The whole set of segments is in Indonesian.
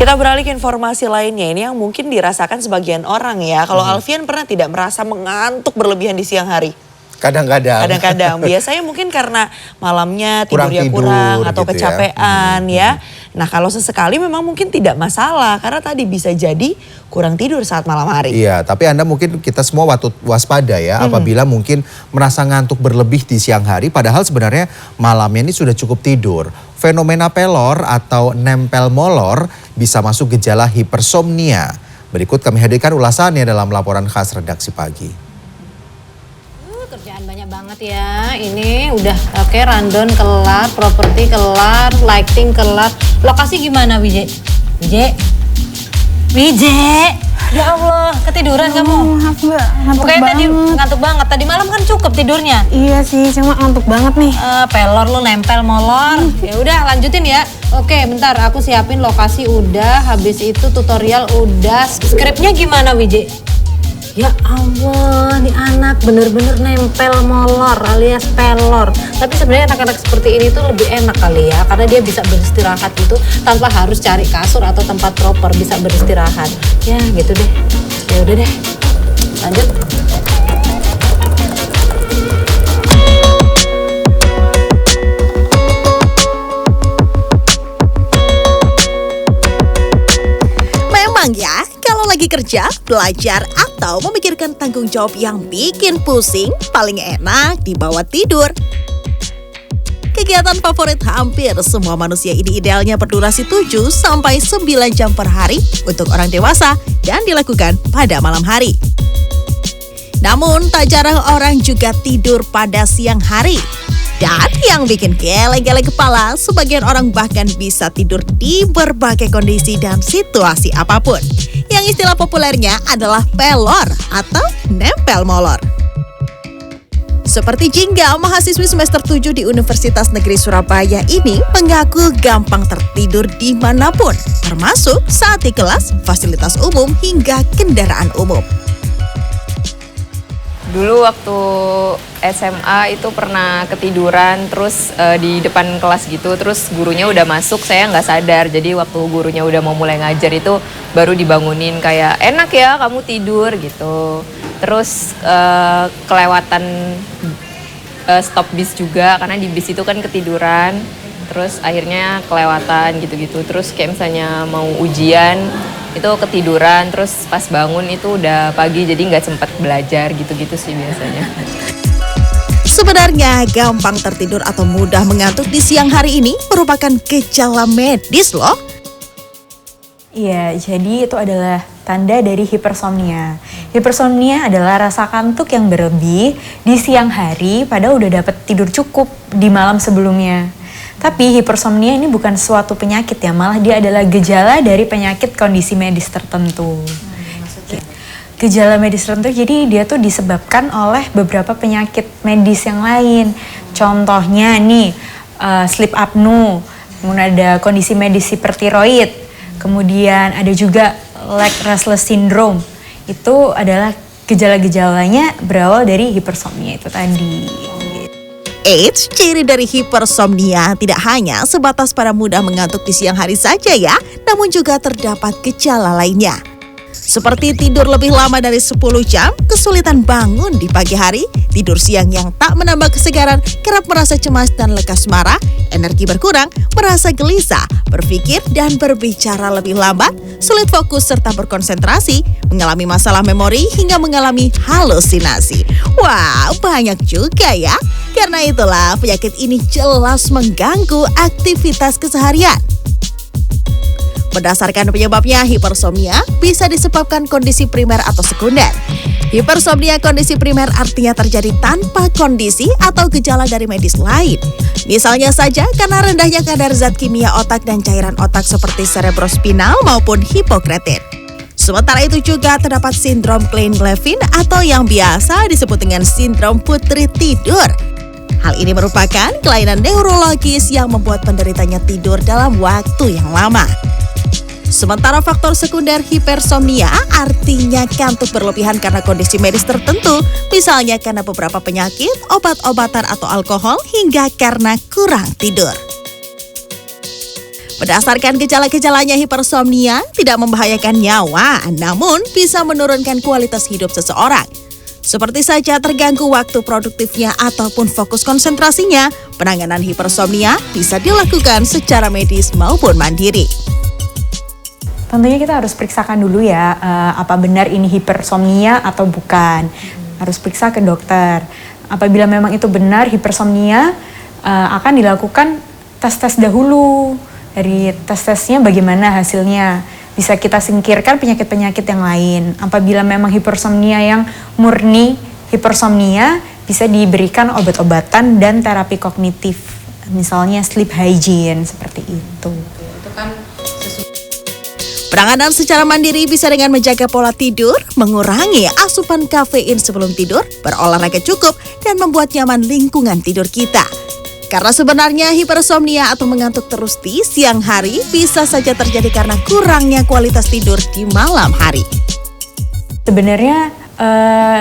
Kita beralih ke informasi lainnya, ini yang mungkin dirasakan sebagian orang ya. Kalau Alfian pernah tidak merasa mengantuk berlebihan di siang hari? Kadang-kadang. Kadang-kadang. Biasanya mungkin karena malamnya tidurnya kurang atau gitu kecapean ya. Nah kalau sesekali memang mungkin tidak masalah karena tadi bisa jadi kurang tidur saat malam hari. Iya, tapi Anda mungkin kita semua waspada ya apabila mungkin merasa ngantuk berlebih di siang hari padahal sebenarnya malamnya ini sudah cukup tidur. Fenomena pelor atau nempel molor bisa masuk gejala hipersomnia. Berikut kami hadirkan ulasannya dalam laporan khas redaksi pagi. Kerjaan banyak banget ya. Ini udah oke, rundown kelar, properti kelar, lighting kelar. Lokasi gimana Wije? Wije. Ya Allah, ketiduran kamu. Maaf Mbak, ngantuk Oke, banget. tadi ngantuk banget. Tadi malam kan cukup tidurnya. Iya sih, cuma ngantuk banget nih. Pelor lu nempel molor. Ya udah lanjutin ya. Oke, bentar aku siapin lokasi udah, habis itu tutorial udah. Skripnya gimana Wije? Ya Allah, nih anak bener-bener nempel molor alias pelor. Tapi sebenarnya anak-anak seperti ini tuh lebih enak kali ya, karena dia bisa beristirahat itu tanpa harus cari kasur atau tempat proper, bisa beristirahat. Ya gitu deh. Ya udah deh. Lanjut. Memang ya, kalau lagi kerja, belajar, atau memikirkan tanggung jawab yang bikin pusing, paling enak dibawa tidur. Kegiatan favorit hampir semua manusia ini idealnya berdurasi 7 sampai 9 jam per hari untuk orang dewasa dan dilakukan pada malam hari. Namun tak jarang orang juga tidur pada siang hari. Dan yang bikin geleng-geleng kepala, sebagian orang bahkan bisa tidur di berbagai kondisi dan situasi apapun. Yang istilah populernya adalah pelor atau nempel molor. Seperti Jingga, mahasiswi semester 7 di Universitas Negeri Surabaya ini mengaku gampang tertidur dimanapun, termasuk saat di kelas, fasilitas umum, hingga kendaraan umum. Dulu waktu SMA itu pernah ketiduran terus di depan kelas gitu, terus gurunya udah masuk, saya nggak sadar. Jadi waktu gurunya udah mau mulai ngajar itu baru dibangunin kayak enak ya kamu tidur gitu. Terus kelewatan stop bis juga karena di bis itu kan ketiduran. Terus akhirnya kelewatan gitu-gitu. Terus kayak misalnya mau ujian itu ketiduran, terus pas bangun itu udah pagi jadi nggak sempat belajar gitu-gitu sih biasanya. Sebenarnya gampang tertidur atau mudah mengantuk di siang hari ini merupakan gejala medis loh. Iya, jadi itu adalah tanda dari hipersomnia. Hipersomnia adalah rasa kantuk yang berlebih di siang hari padahal udah dapat tidur cukup di malam sebelumnya. Tapi hipersomnia ini bukan suatu penyakit ya, malah dia adalah gejala dari penyakit kondisi medis tertentu. Gejala medis tertentu jadi dia tuh disebabkan oleh beberapa penyakit medis yang lain. Contohnya nih sleep apnea, kemudian ada kondisi medis hipertiroid, kemudian ada juga leg restless syndrome. Itu adalah gejala-gejalanya berawal dari hipersomnia itu tadi. Eits, ciri dari hipersomnia tidak hanya sebatas pada mudah mengantuk di siang hari saja ya, namun juga terdapat gejala lainnya. Seperti tidur lebih lama dari 10 jam, kesulitan bangun di pagi hari, tidur siang yang tak menambah kesegaran, kerap merasa cemas dan lekas marah, energi berkurang, merasa gelisah, berpikir dan berbicara lebih lambat, sulit fokus serta berkonsentrasi, mengalami masalah memori hingga mengalami halusinasi. Wah, banyak juga ya. Karena itulah penyakit ini jelas mengganggu aktivitas keseharian. Berdasarkan penyebabnya, hipersomnia bisa disebabkan kondisi primer atau sekunder. Hipersomnia kondisi primer artinya terjadi tanpa kondisi atau gejala dari medis lain. Misalnya saja karena rendahnya kadar zat kimia otak dan cairan otak seperti cerebrospinal maupun hipokretin. Sementara itu juga terdapat sindrom Klein-Levin atau yang biasa disebut dengan sindrom putri tidur. Hal ini merupakan kelainan neurologis yang membuat penderitanya tidur dalam waktu yang lama. Sementara faktor sekunder hipersomnia artinya kantuk berlebihan karena kondisi medis tertentu, misalnya karena beberapa penyakit, obat-obatan atau alkohol, hingga karena kurang tidur. Berdasarkan gejala-gejalanya, hipersomnia tidak membahayakan nyawa, namun bisa menurunkan kualitas hidup seseorang. Seperti saja terganggu waktu produktifnya ataupun fokus konsentrasinya, penanganan hipersomnia bisa dilakukan secara medis maupun mandiri. Tentunya kita harus periksakan dulu ya, apa benar ini hipersomnia atau bukan. Harus periksa ke dokter. Apabila memang itu benar hipersomnia, akan dilakukan tes-tes dahulu. Dari tes-tesnya bagaimana hasilnya. Bisa kita singkirkan penyakit-penyakit yang lain. Apabila memang hipersomnia yang murni hipersomnia, bisa diberikan obat-obatan dan terapi kognitif. Misalnya sleep hygiene, seperti itu. Penanganan secara mandiri bisa dengan menjaga pola tidur, mengurangi asupan kafein sebelum tidur, berolahraga cukup, dan membuat nyaman lingkungan tidur kita. Karena sebenarnya hipersomnia atau mengantuk terus di siang hari bisa saja terjadi karena kurangnya kualitas tidur di malam hari. Sebenarnya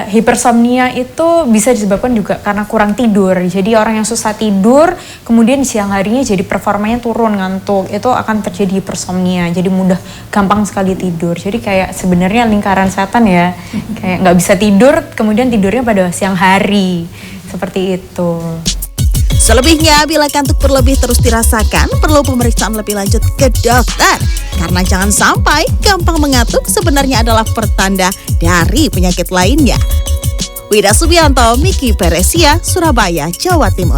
hipersomnia itu bisa disebabkan juga karena kurang tidur. Jadi orang yang susah tidur, kemudian di siang harinya jadi performanya turun, ngantuk, itu akan terjadi hipersomnia. Jadi mudah, gampang sekali tidur. Jadi kayak sebenarnya lingkaran setan ya, kayak nggak bisa tidur, kemudian tidurnya pada siang hari, seperti itu. Selebihnya, bila kantuk berlebih terus dirasakan, perlu pemeriksaan lebih lanjut ke dokter. Karena jangan sampai gampang mengantuk sebenarnya adalah pertanda dari penyakit lainnya. Wida Subianto, Miki Peresia, Surabaya, Jawa Timur.